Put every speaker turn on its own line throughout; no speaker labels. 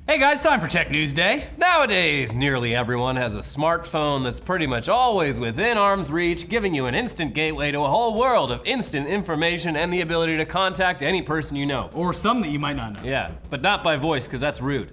Hey guys, time for Tech News Day.
Nowadays, nearly everyone has a smartphone that's pretty much always within arm's reach, giving you an instant gateway to a whole world of instant information and the ability to contact any person you know.
Or some that you might not know.
Yeah, but not by voice, because that's rude.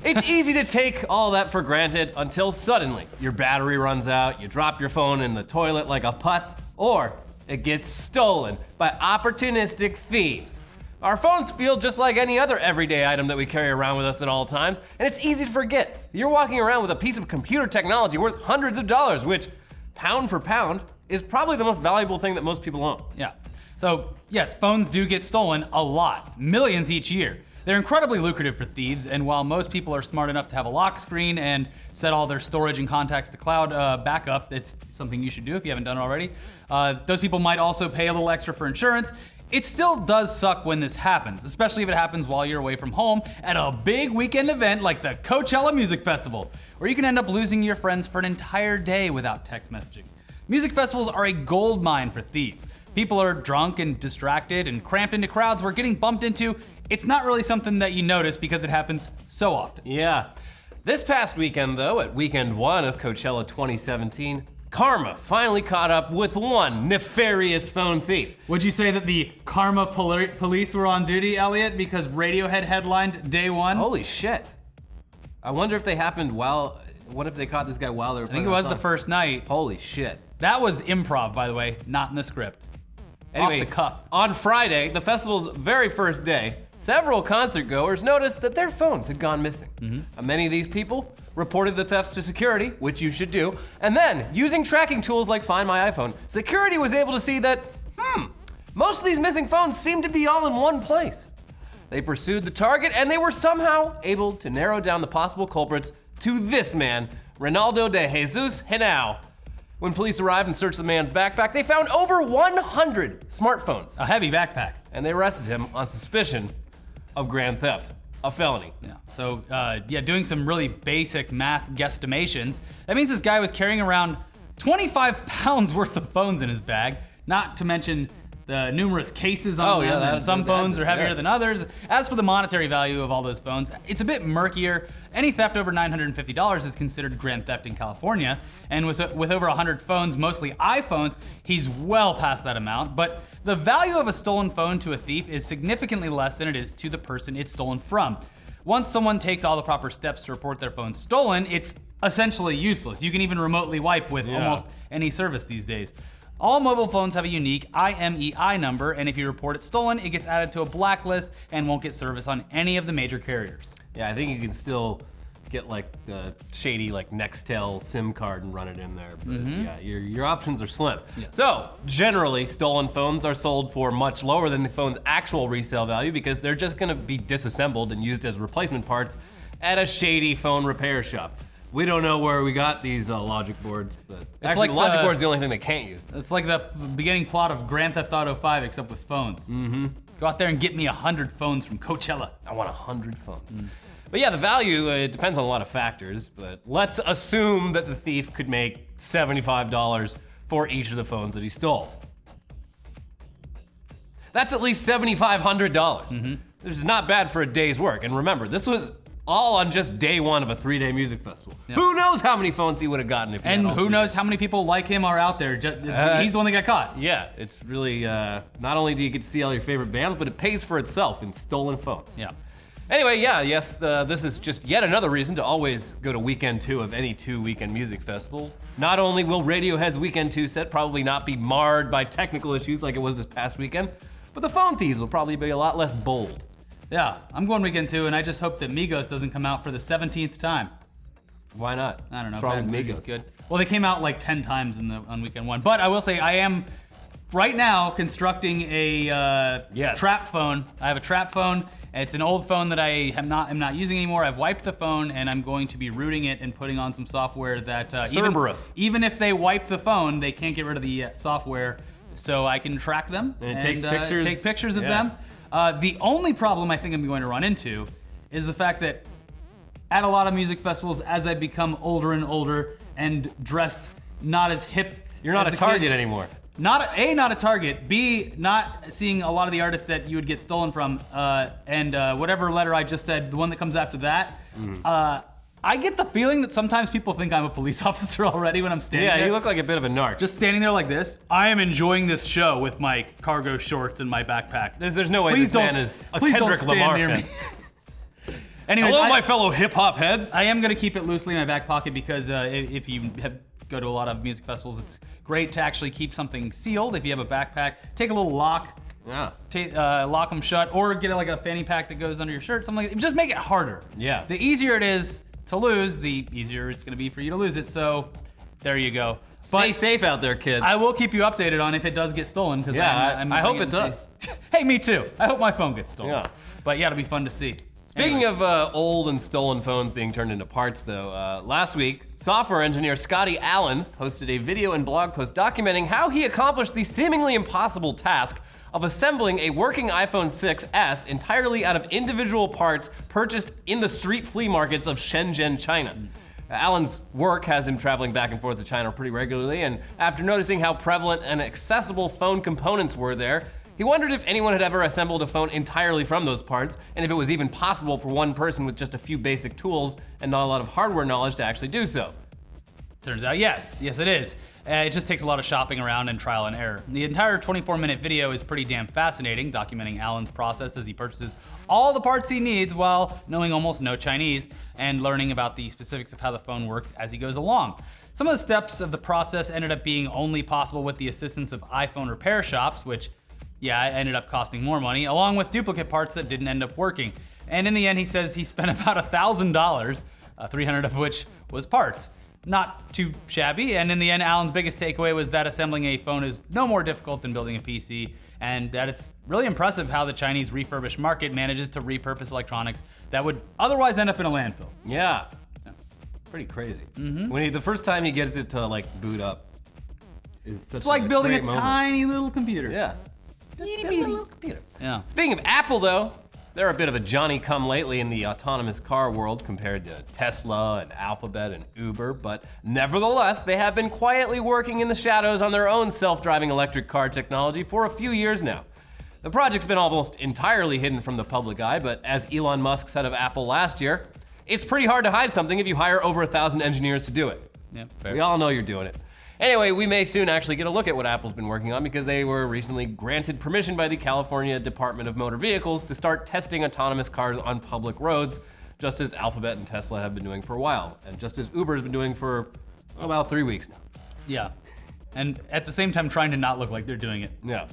It's easy to take all that for granted until suddenly your battery runs out, you drop your phone in the toilet like a putt, or it gets stolen by opportunistic thieves. Our phones feel just like any other everyday item that we carry around with us at all times, and it's easy to forget. You're walking around with a piece of computer technology worth hundreds of dollars, which, pound for pound, is probably the most valuable thing that most people own.
Yeah. So, yes, phones do get stolen a lot, millions each year. They're incredibly lucrative for thieves, and while most people are smart enough to have a lock screen and set all their storage and contacts to cloud backup, it's something you should do if you haven't done it already. Those people might also pay a little extra for insurance. It still does suck when this happens, especially if it happens while you're away from home at a big weekend event like the Coachella Music Festival, where you can end up losing your friends for an entire day without text messaging. Music festivals are a gold mine for thieves. People are drunk and distracted and cramped into crowds where getting bumped into, it's not really something that you notice because it happens so often.
Yeah. This past weekend, though, at weekend one of Coachella 2017, karma finally caught up with one nefarious phone thief.
Would you say that the karma police were on duty, Elliot, because Radiohead headlined day one?
Holy shit. I wonder if they happened what if they caught this guy while they were
I think it was the first night.
Holy shit.
That was improv, by the way, not in the script.
Anyway,
off the cuff.
On Friday, the festival's very first day, several concert goers noticed that their phones had gone missing. Many of these people reported the thefts to security, which you should do, and then, using tracking tools like Find My iPhone, security was able to see that, most of these missing phones seem to be all in one place. They pursued the target, and they were somehow able to narrow down the possible culprits to this man, Ronaldo de Jesus Henao. When police arrived and searched the man's backpack, they found over 100 smartphones.
A heavy backpack.
And they arrested him on suspicion of grand theft, a felony.
Yeah. So, doing some really basic math guesstimations, that means this guy was carrying around 25 pounds worth of phones in his bag, not to mention the numerous cases on them. And some phones are heavier than others. As for the monetary value of all those phones, it's a bit murkier. Any theft over $950 is considered grand theft in California, and with over 100 phones, mostly iPhones, he's well past that amount. But the value of a stolen phone to a thief is significantly less than it is to the person it's stolen from. Once someone takes all the proper steps to report their phone stolen, it's essentially useless. You can even remotely wipe with almost any service these days. All mobile phones have a unique IMEI number, and if you report it stolen, it gets added to a blacklist and won't get service on any of the major carriers.
Yeah, I think you can still get like the shady like Nextel SIM card and run it in there. But yeah, your options are slim.
Yeah.
So generally, stolen phones are sold for much lower than the phone's actual resale value because they're just gonna be disassembled and used as replacement parts at a shady phone repair shop. We don't know where we got these logic boards, but actually the logic board's the only thing they can't use.
It's like the beginning plot of Grand Theft Auto 5, except with phones. Go out there and get me 100 phones from Coachella.
I want 100 phones. But yeah, the value, it depends on a lot of factors, but let's assume that the thief could make $75 for each of the phones that he stole. That's at least $7,500. This is not bad for a day's work. And remember, this was all on just day one of a 3-day music festival.
Yep.
Who knows how many phones he would have gotten if he
And
had all
who
3
knows
days.
how many people like him are out there. He's the one that got caught.
Yeah, it's really, not only do you get to see all your favorite bands, but it pays for itself in stolen phones.
Yeah.
Anyway, this is just yet another reason to always go to weekend 2 of any 2-weekend music festival. Not only will Radiohead's weekend 2 set probably not be marred by technical issues like it was this past weekend, but the phone thieves will probably be a lot less bold.
Yeah, I'm going weekend 2, and I just hope that Migos doesn't come out for the 17th time.
Why not?
I don't know.
What's wrong with
Maybe
Migos?
it's good. Well, they came out like 10 times on weekend 1. But I will say I am right now constructing a trap phone. I have a trap phone. It's an old phone that I am not using anymore. I've wiped the phone, and I'm going to be rooting it and putting on some software that even if they wipe the phone, they can't get rid of the software, so I can track them
and take pictures
of them. The only problem I think I'm going to run into is the fact that at a lot of music festivals, as I become older and older and dress not as hip,
You're not a target anymore.
not a target, B, not seeing a lot of the artists that you would get stolen from, and whatever letter I just said, the one that comes after that, I get the feeling that sometimes people think I'm a police officer already when I'm standing there.
Yeah, you look like a bit of a narc.
Just standing there like this. I am enjoying this show with my cargo shorts and my backpack.
There's no way this man is a Kendrick Lamar fan.
Anyways,
hello, my fellow hip-hop heads.
I am going to keep it loosely in my back pocket because if you go to a lot of music festivals, it's great to actually keep something sealed. If you have a backpack, take a little lock, lock them shut, or get like a fanny pack that goes under your shirt, something like that. Just make it harder.
Yeah.
The easier it is to lose, the easier it's going to be for you to lose it. So there you go.
Stay safe out there, kids.
I will keep you updated on if it does get stolen. Because
I hope it does.
Hey, me too. I hope my phone gets stolen.
Yeah.
But yeah, it'll be fun to see.
Speaking of old and stolen phones being turned into parts, though, last week, software engineer Scotty Allen posted a video and blog post documenting how he accomplished the seemingly impossible task of assembling a working iPhone 6s entirely out of individual parts purchased in the street flea markets of Shenzhen, China. Allen's work has him traveling back and forth to China pretty regularly, and after noticing how prevalent and accessible phone components were there, he wondered if anyone had ever assembled a phone entirely from those parts, and if it was even possible for one person with just a few basic tools and not a lot of hardware knowledge to actually do so.
Turns out, yes it is. It just takes a lot of shopping around and trial and error. The entire 24-minute video is pretty damn fascinating, documenting Allen's process as he purchases all the parts he needs while knowing almost no Chinese and learning about the specifics of how the phone works as he goes along. Some of the steps of the process ended up being only possible with the assistance of iPhone repair shops, which it ended up costing more money, along with duplicate parts that didn't end up working. And in the end, he says he spent about $1,000, 300 of which was parts. Not too shabby, and in the end, Allen's biggest takeaway was that assembling a phone is no more difficult than building a PC, and that it's really impressive how the Chinese refurbished market manages to repurpose electronics that would otherwise end up in a landfill.
Yeah. Pretty crazy. When the first time he gets it to like boot up,
it's like building a tiny little computer.
Yeah.
Little computer. Yeah.
Speaking of Apple, though, they're a bit of a Johnny-come-lately in the autonomous car world compared to Tesla and Alphabet and Uber, but nevertheless, they have been quietly working in the shadows on their own self-driving electric car technology for a few years now. The project's been almost entirely hidden from the public eye, but as Elon Musk said of Apple last year, it's pretty hard to hide something if you hire over 1,000 engineers to do it.
Yeah, fair.
We all know you're doing it. Anyway, we may soon actually get a look at what Apple's been working on because they were recently granted permission by the California Department of Motor Vehicles to start testing autonomous cars on public roads, just as Alphabet and Tesla have been doing for a while, and just as Uber has been doing for about 3 weeks now.
Yeah, and at the same time trying to not look like they're doing it.
Yeah.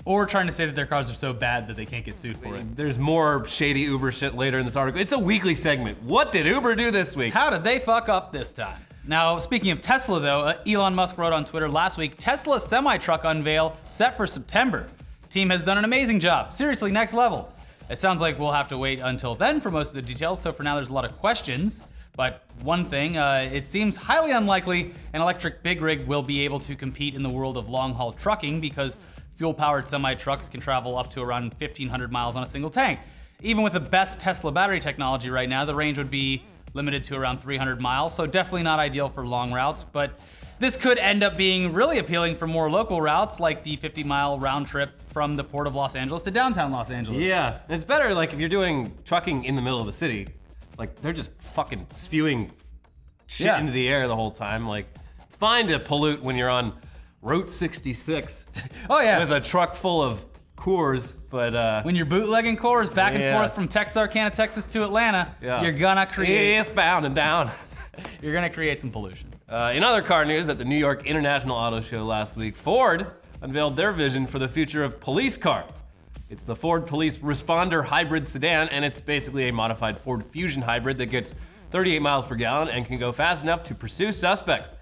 Or trying to say that their cars are so bad that they can't get sued for it.
There's more shady Uber shit later in this article. It's a weekly segment. What did Uber do this week?
How did they fuck up this time? Now, speaking of Tesla though, Elon Musk wrote on Twitter last week, Tesla semi-truck unveil set for September. Team has done an amazing job. Seriously, next level. It sounds like we'll have to wait until then for most of the details, so for now there's a lot of questions. But one thing, it seems highly unlikely an electric big rig will be able to compete in the world of long-haul trucking because fuel-powered semi-trucks can travel up to around 1,500 miles on a single tank. Even with the best Tesla battery technology right now, the range would be limited to around 300 miles, so definitely not ideal for long routes, but this could end up being really appealing for more local routes, like the 50-mile round trip from the port of Los Angeles to downtown Los Angeles.
Yeah, it's better like if you're doing trucking in the middle of the city, like they're just fucking spewing shit into the air the whole time. Like, it's fine to pollute when you're on Route 66.
Oh yeah.
With a truck full of Coors, but
when you're bootlegging Coors back and forth from Texarkana, Texas to Atlanta, you're gonna create.
Eastbound and down.
You're gonna create some pollution.
In other car news, at the New York International Auto Show last week, Ford unveiled their vision for the future of police cars. It's the Ford Police Responder Hybrid Sedan, and it's basically a modified Ford Fusion hybrid that gets 38 miles per gallon and can go fast enough to pursue suspects.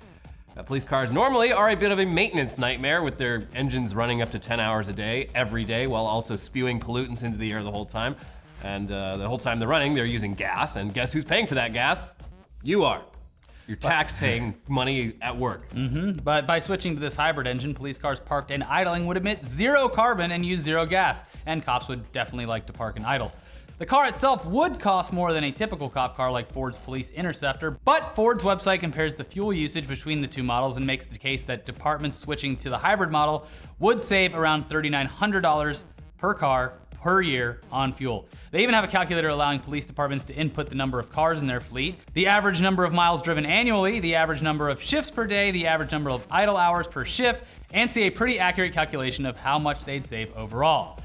Police cars normally are a bit of a maintenance nightmare with their engines running up to 10 hours a day, every day, while also spewing pollutants into the air the whole time. And the whole time they're running, they're using gas, and guess who's paying for that gas? You are. Your tax-paying money at work.
But by switching to this hybrid engine, police cars parked and idling would emit zero carbon and use zero gas, and cops would definitely like to park and idle. The car itself would cost more than a typical cop car like Ford's Police Interceptor, but Ford's website compares the fuel usage between the two models and makes the case that departments switching to the hybrid model would save around $3,900 per car per year on fuel. They even have a calculator allowing police departments to input the number of cars in their fleet, the average number of miles driven annually, the average number of shifts per day, the average number of idle hours per shift, and see a pretty accurate calculation of how much they'd save overall.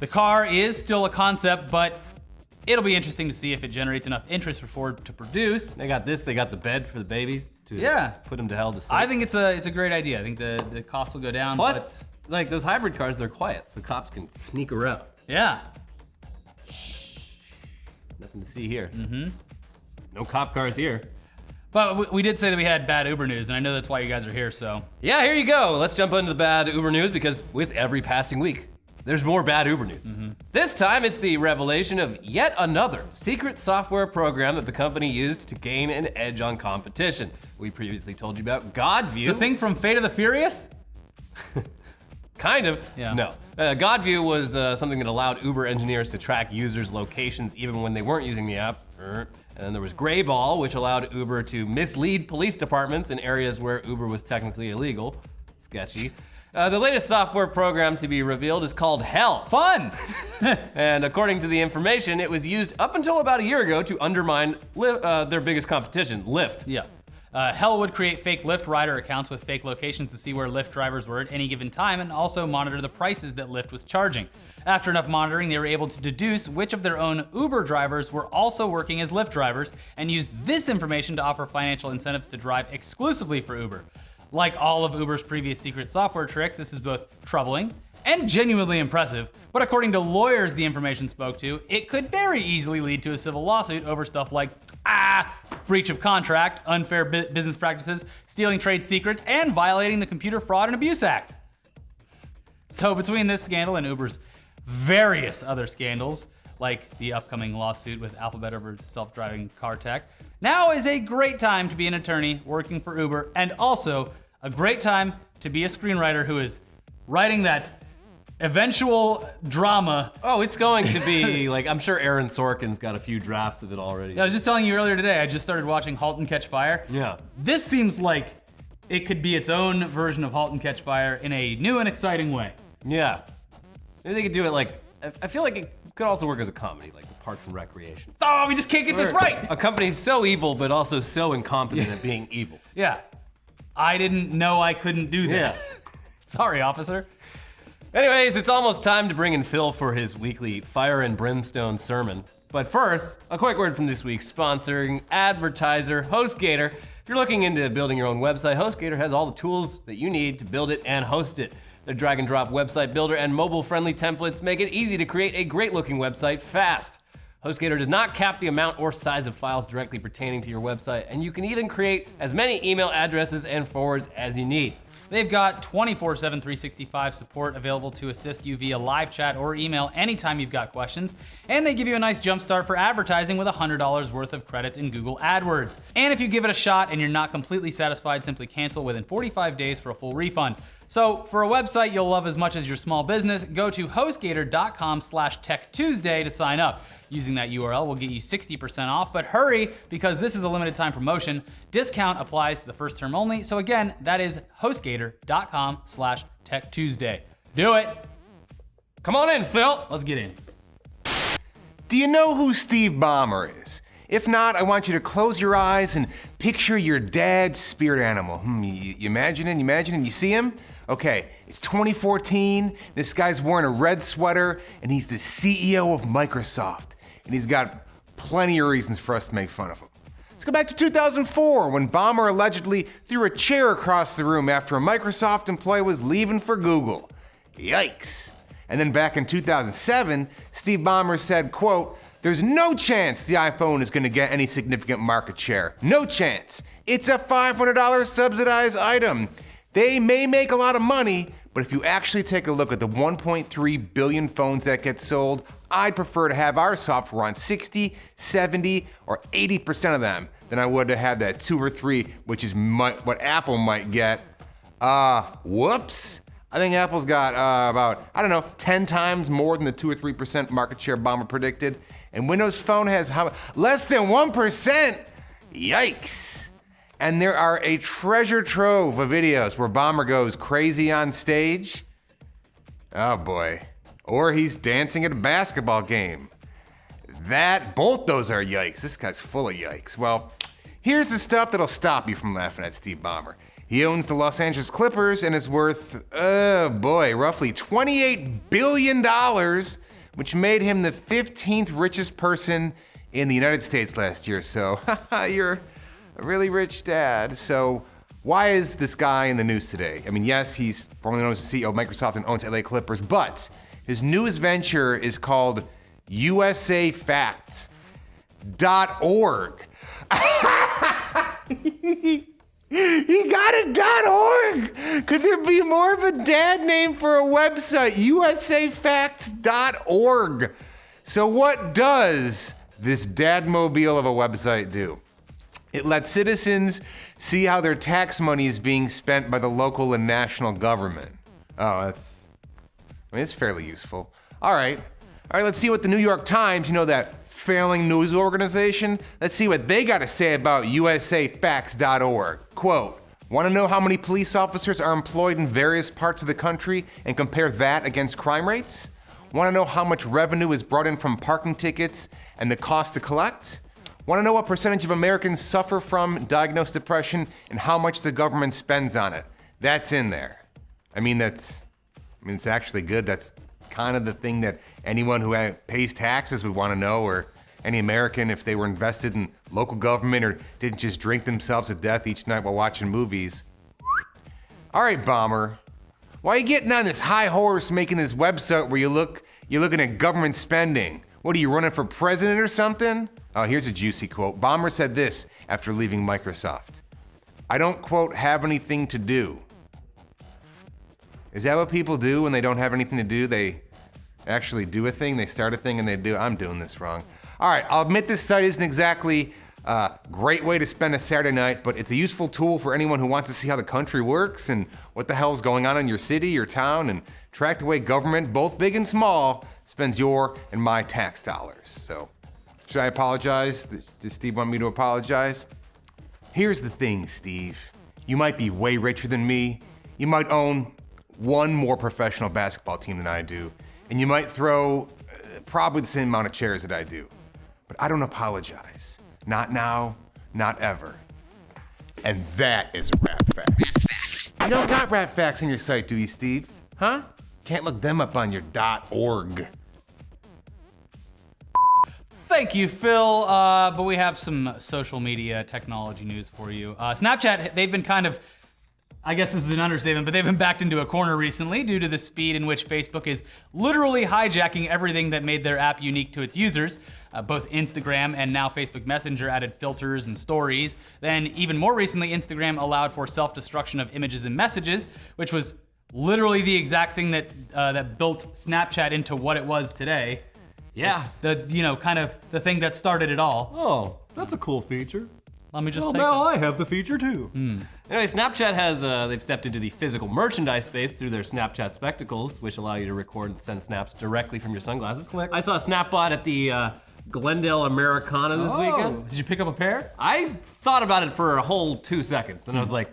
The car is still a concept, but it'll be interesting to see if it generates enough interest for Ford to produce.
They got this, they got the bed for the babies to put them to hell to sleep.
I think it's a great idea. I think the cost will go down.
Plus, like those hybrid cars, they're quiet, so cops can sneak around.
Yeah.
Nothing to see here. No cop cars here.
But we did say that we had bad Uber news, and I know that's why you guys are here, so.
Yeah, here you go. Let's jump into the bad Uber news, because with every passing week, there's more bad Uber news. This time, it's the revelation of yet another secret software program that the company used to gain an edge on competition. We previously told you about GodView.
The thing from Fate of the Furious?
Kind of.
Yeah.
No. GodView was something that allowed Uber engineers to track users' locations even when they weren't using the app. And then there was Grayball, which allowed Uber to mislead police departments in areas where Uber was technically illegal. Sketchy. The latest software program to be revealed is called Hell.
Fun!
And according to the information, it was used up until about a year ago to undermine their biggest competition, Lyft.
Yeah. Hell would create fake Lyft rider accounts with fake locations to see where Lyft drivers were at any given time and also monitor the prices that Lyft was charging. After enough monitoring, they were able to deduce which of their own Uber drivers were also working as Lyft drivers and used this information to offer financial incentives to drive exclusively for Uber. Like all of Uber's previous secret software tricks, this is both troubling and genuinely impressive, but according to lawyers the information spoke to, it could very easily lead to a civil lawsuit over stuff like breach of contract, unfair business practices, stealing trade secrets, and violating the Computer Fraud and Abuse Act. So between this scandal and Uber's various other scandals, like the upcoming lawsuit with Alphabet over self-driving car tech, now is a great time to be an attorney working for Uber, and also a great time to be a screenwriter who is writing that eventual drama.
Oh, it's going to be like, I'm sure Aaron Sorkin's got a few drafts of it already.
I was just telling you earlier today, I just started watching *Halt and Catch Fire*.
Yeah.
This seems like it could be its own version of *Halt and Catch Fire* in a new and exciting way.
Yeah. Maybe they could do it like, I feel like it could also work as a comedy, like Parks and Recreation.
Oh, we just can't get this right!
A company's so evil, but also so incompetent at being evil.
Yeah. I didn't know I couldn't do that.
Yeah.
Sorry, officer.
Anyways, it's almost time to bring in Phil for his weekly Fire and Brimstone sermon. But first, a quick word from this week's sponsoring advertiser, HostGator. If you're looking into building your own website, HostGator has all the tools that you need to build it and host it. Their drag and drop website builder and mobile-friendly templates make it easy to create a great-looking website fast. HostGator does not cap the amount or size of files directly pertaining to your website, and you can even create as many email addresses and forwards as you need.
They've got 24/7 365 support available to assist you via live chat or email anytime you've got questions. And they give you a nice jump start for advertising with $100 worth of credits in Google AdWords. And if you give it a shot and you're not completely satisfied, simply cancel within 45 days for a full refund. So for a website you'll love as much as your small business, go to hostgator.com/TechTuesday to sign up. Using that URL will get you 60% off, but hurry because this is a limited time promotion. Discount applies to the first term only. So again, that is hostgator.com/TechTuesday. Do it.
Come on in, Phil.
Let's get in.
Do you know who Steve Ballmer is? If not, I want you to close your eyes and picture your dad's spirit animal. You imagine you see him? Okay, it's 2014, this guy's wearing a red sweater, and he's the CEO of Microsoft. And he's got plenty of reasons for us to make fun of him. Let's go back to 2004, when Ballmer allegedly threw a chair across the room after a Microsoft employee was leaving for Google. Yikes. And then back in 2007, Steve Ballmer said, quote, "There's no chance the iPhone is gonna get any significant market share. No chance. It's a $500 subsidized item. They may make a lot of money, but if you actually take a look at the 1.3 billion phones that get sold, I'd prefer to have our software on 60, 70, or 80% of them than I would to have that 2 or 3, which is what Apple might get. Whoops. I think Apple's got about, 10 times more than the 2 or 3% market share Ballmer predicted. And Windows Phone has less than 1%. Yikes. And there are a treasure trove of videos where Ballmer goes crazy on stage. Oh boy. Or he's dancing at a basketball game. Both those are yikes. This guy's full of yikes. Well, here's the stuff that'll stop you from laughing at Steve Ballmer. He owns the Los Angeles Clippers and is worth, roughly $28 billion, which made him the 15th richest person in the United States last year. So, you're a really rich dad. So, why is this guy in the news today? I mean, yes, he's formerly known as the CEO of Microsoft and owns LA Clippers, but his newest venture is called USAFacts.org. He got a .org. Could there be more of a dad name for a website? USAFacts.org. So what does this dadmobile of a website do? It lets citizens see how their tax money is being spent by the local and national government. Oh, it's fairly useful. All right, let's see what the New York Times, that failing news organization, let's see what they got to say about USAFacts.org. Quote, want to know how many police officers are employed in various parts of the country and compare that against crime rates? Want to know how much revenue is brought in from parking tickets and the cost to collect? Want to know what percentage of Americans suffer from diagnosed depression and how much the government spends on it? That's in there. It's actually good. That's kind of the thing that anyone who pays taxes would want to know, or any American if they were invested in local government or didn't just drink themselves to death each night while watching movies. All right, Ballmer, why are you getting on this high horse making this website where you're looking at government spending? What are you, running for president or something? Oh, here's a juicy quote. Ballmer said this after leaving Microsoft. I don't, quote, have anything to do. Is that what people do when they don't have anything to do? They actually do a thing, they start a thing and they do. I'm doing this wrong. All right, I'll admit this site isn't exactly a great way to spend a Saturday night, but it's a useful tool for anyone who wants to see how the country works and what the hell's going on in your city, your town, and track the way government, both big and small, spends your and my tax dollars. So, should I apologize? Does Steve want me to apologize? Here's the thing, Steve. You might be way richer than me. You might own one more professional basketball team than I do. And you might throw probably the same amount of chairs that I do. But I don't apologize. Not now, not ever. And that is Rap Facts. You don't got Rap Facts on your site, do you, Steve? Huh? Can't look them up on your .org.
Thank you, Phil. But we have some social media technology news for you. Snapchat, they've been kind of, I guess this is an understatement, but they've been backed into a corner recently due to the speed in which Facebook is literally hijacking everything that made their app unique to its users. Both Instagram and now Facebook Messenger added filters and stories. Then even more recently, Instagram allowed for self-destruction of images and messages, which was literally the exact thing that built Snapchat into what it was today.
Yeah.
Kind of the thing that started it all.
Oh, that's a cool feature.
Let me just
Well,
take
now
that.
I have the feature too.
Anyway, Snapchat has, they've stepped into the physical merchandise space through their Snapchat spectacles, which allow you to record and send snaps directly from your sunglasses.
Click.
I saw a Snapbot at the Glendale Americana this weekend.
Did you pick up a pair?
I thought about it for a whole 2 seconds, and I was like,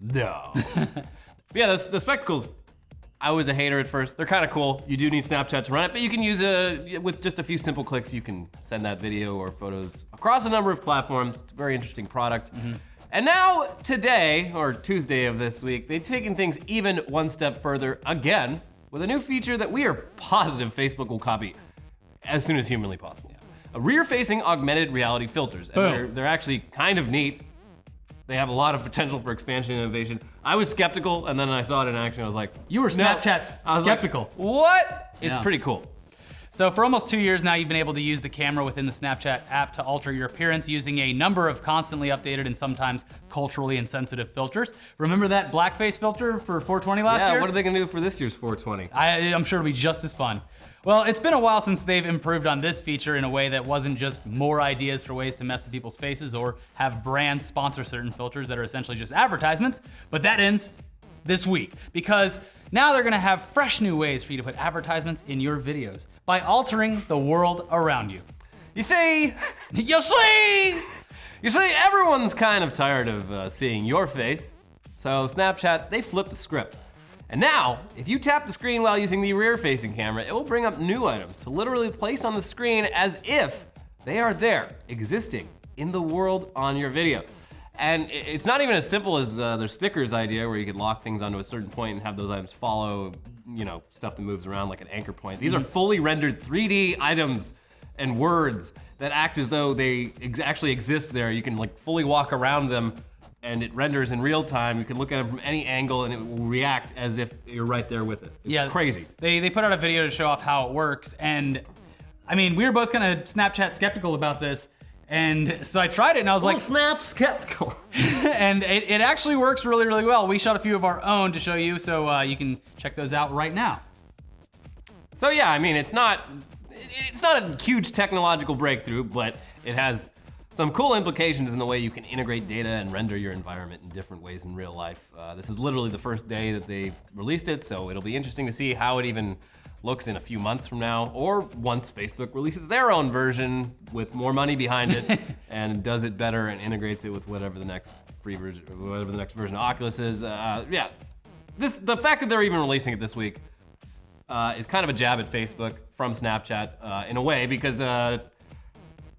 no. But yeah, the spectacles, I was a hater at first. They're kind of cool. You do need Snapchat to run it, but you can use with just a few simple clicks, you can send that video or photos across a number of platforms. It's a very interesting product. And now, today, or Tuesday of this week, they've taken things even one step further again with a new feature that we are positive Facebook will copy as soon as humanly possible. A rear-facing augmented reality filters. And they're actually kind of neat. They have a lot of potential for expansion and innovation. I was skeptical, and then I saw it in action. I was like,
You were Snapchat
I was
skeptical.
Like, what? It's
Yeah.
pretty cool.
So for almost 2 years now, you've been able to use the camera within the Snapchat app to alter your appearance using a number of constantly updated and sometimes culturally insensitive filters. Remember that blackface filter for 420 last year?
Yeah, what are they gonna do for this year's 420?
I'm sure it'll be just as fun. Well, it's been a while since they've improved on this feature in a way that wasn't just more ideas for ways to mess with people's faces or have brands sponsor certain filters that are essentially just advertisements, but that ends this week, because now they're gonna have fresh new ways for you to put advertisements in your videos by altering the world around you.
You see, everyone's kind of tired of seeing your face. So Snapchat, they flipped the script. And now, if you tap the screen while using the rear-facing camera, it will bring up new items to literally place on the screen as if they are there, existing in the world on your video. And it's not even as simple as their stickers idea where you could lock things onto a certain point and have those items follow, stuff that moves around like an anchor point. These are fully rendered 3D items and words that act as though they actually exist there. You can like fully walk around them and it renders in real time. You can look at them from any angle and it will react as if you're right there with it. It's crazy.
They put out a video to show off how it works, and I mean, we were both kind of Snapchat skeptical about this, and so I tried it and I was like,
Snap skeptical.
and it actually works really, really well. We shot a few of our own to show you, so you can check those out right now.
So yeah, I mean, it's not a huge technological breakthrough, but it has some cool implications in the way you can integrate data and render your environment in different ways in real life. This is literally the first day that they released it, so it'll be interesting to see how it even looks in a few months from now, or once Facebook releases their own version with more money behind it and does it better and integrates it with whatever the next free version, whatever the next version of Oculus is. The fact that they're even releasing it this week is kind of a jab at Facebook from Snapchat in a way, because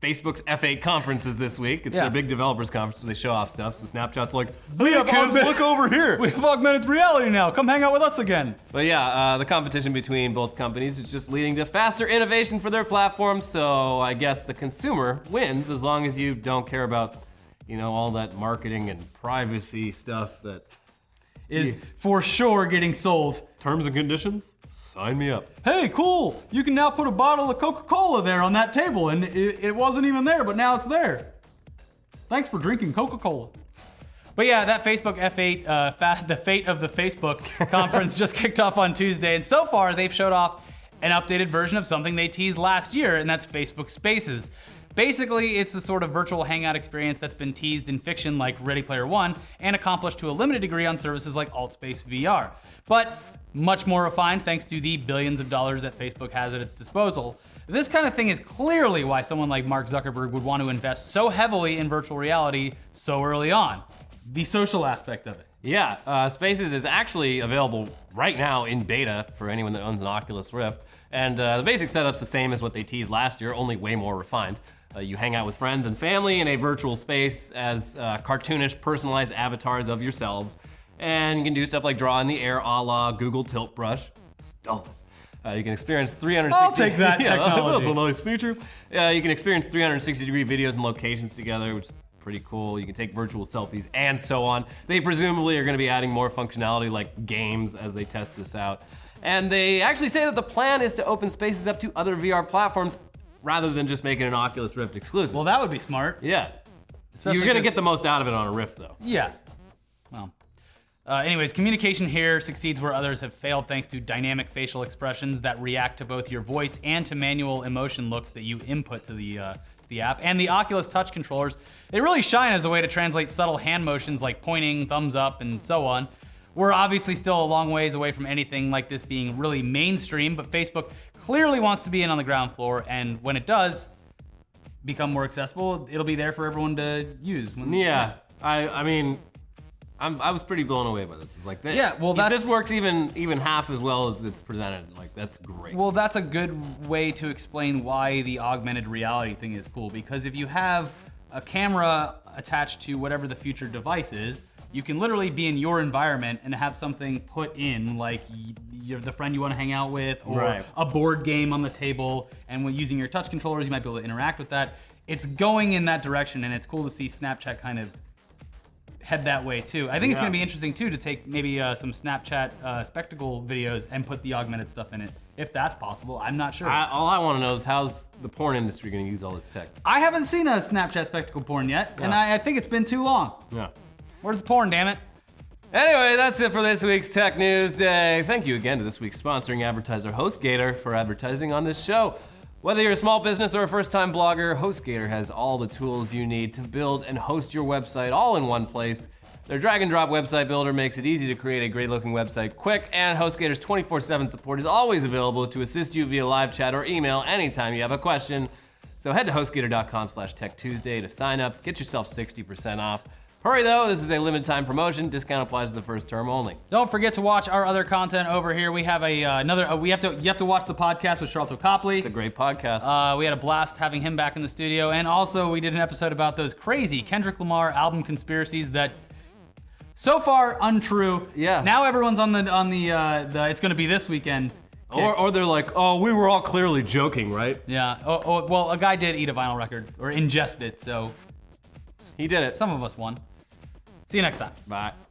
Facebook's F8 conference is this week. It's their big developers conference, so they show off stuff. So Snapchat's like,
Hey kids, look over here. We have augmented reality now. Come hang out with us again.
But yeah, the competition between both companies is just leading to faster innovation for their platforms. So I guess the consumer wins as long as you don't care about, all that marketing and privacy stuff that
is for sure getting sold.
Terms and conditions? Sign me up.
Hey, cool! You can now put a bottle of Coca-Cola there on that table, and it wasn't even there, but now it's there. Thanks for drinking Coca-Cola. But yeah, that Facebook F8, the fate of the Facebook conference just kicked off on Tuesday, and so far they've showed off an updated version of something they teased last year, and that's Facebook Spaces. Basically, it's the sort of virtual hangout experience that's been teased in fiction like Ready Player One and accomplished to a limited degree on services like AltSpace VR. But much more refined thanks to the billions of dollars that Facebook has at its disposal. This kind of thing is clearly why someone like Mark Zuckerberg would want to invest so heavily in virtual reality so early on. The social aspect of it.
Yeah, Spaces is actually available right now in beta for anyone that owns an Oculus Rift. And the basic setup's the same as what they teased last year, only way more refined. You hang out with friends and family in a virtual space as cartoonish, personalized avatars of yourselves. And you can do stuff like draw in the air a la Google Tilt Brush. Stolen. You can experience 360...
I'll take that technology.
That's a nice feature. You can experience 360-degree videos and locations together, which is pretty cool. You can take virtual selfies and so on. They presumably are going to be adding more functionality like games as they test this out. And they actually say that the plan is to open Spaces up to other VR platforms rather than just making an Oculus Rift exclusive.
Well, that would be smart.
Yeah.
Especially
You're going to get the most out of it on a Rift, though.
Yeah. Well. Anyways, communication here succeeds where others have failed thanks to dynamic facial expressions that react to both your voice and to manual emotion looks that you input to the app. And the Oculus Touch controllers, they really shine as a way to translate subtle hand motions like pointing, thumbs up, and so on. We're obviously still a long ways away from anything like this being really mainstream, but Facebook clearly wants to be in on the ground floor, and when it does become more accessible, it'll be there for everyone to use.
Yeah, I mean, I was pretty blown away by this. It's like,
yeah, well,
if this works even half as well as it's presented, like, that's great.
Well, that's a good way to explain why the augmented reality thing is cool, because if you have a camera attached to whatever the future device is, you can literally be in your environment and have something put in, like you're the friend you want to hang out with, or a board game on the table, and when using your touch controllers, you might be able to interact with that. It's going in that direction, and it's cool to see Snapchat kind of head that way too. I think it's going to be interesting too to take maybe some Snapchat spectacle videos and put the augmented stuff in it, if that's possible. I'm not sure.
All I want to know is how's the porn industry going to use all this tech?
I haven't seen a Snapchat spectacle porn yet, and I think it's been too long.
Yeah.
Where's the porn, damn it?
Anyway, that's it for this week's Tech News Day. Thank you again to this week's sponsoring advertiser, HostGator, for advertising on this show. Whether you're a small business or a first-time blogger, HostGator has all the tools you need to build and host your website all in one place. Their drag and drop website builder makes it easy to create a great looking website quick, and HostGator's 24/7 support is always available to assist you via live chat or email anytime you have a question. So head to HostGator.com/TechTuesday to sign up, get yourself 60% off. Hurry though, this is a limited time promotion. Discount applies to the first term only.
Don't forget to watch our other content over here. We have you have to watch the podcast with Charlton Copley.
It's a great podcast.
We had a blast having him back in the studio, and also we did an episode about those crazy Kendrick Lamar album conspiracies that so far untrue.
Yeah.
Now everyone's on the it's gonna be this weekend.
Or they're like, oh, we were all clearly joking, right?
Yeah. Well, a guy did eat a vinyl record or ingest it, so
He did it.
some of us won. See you next time.
Bye.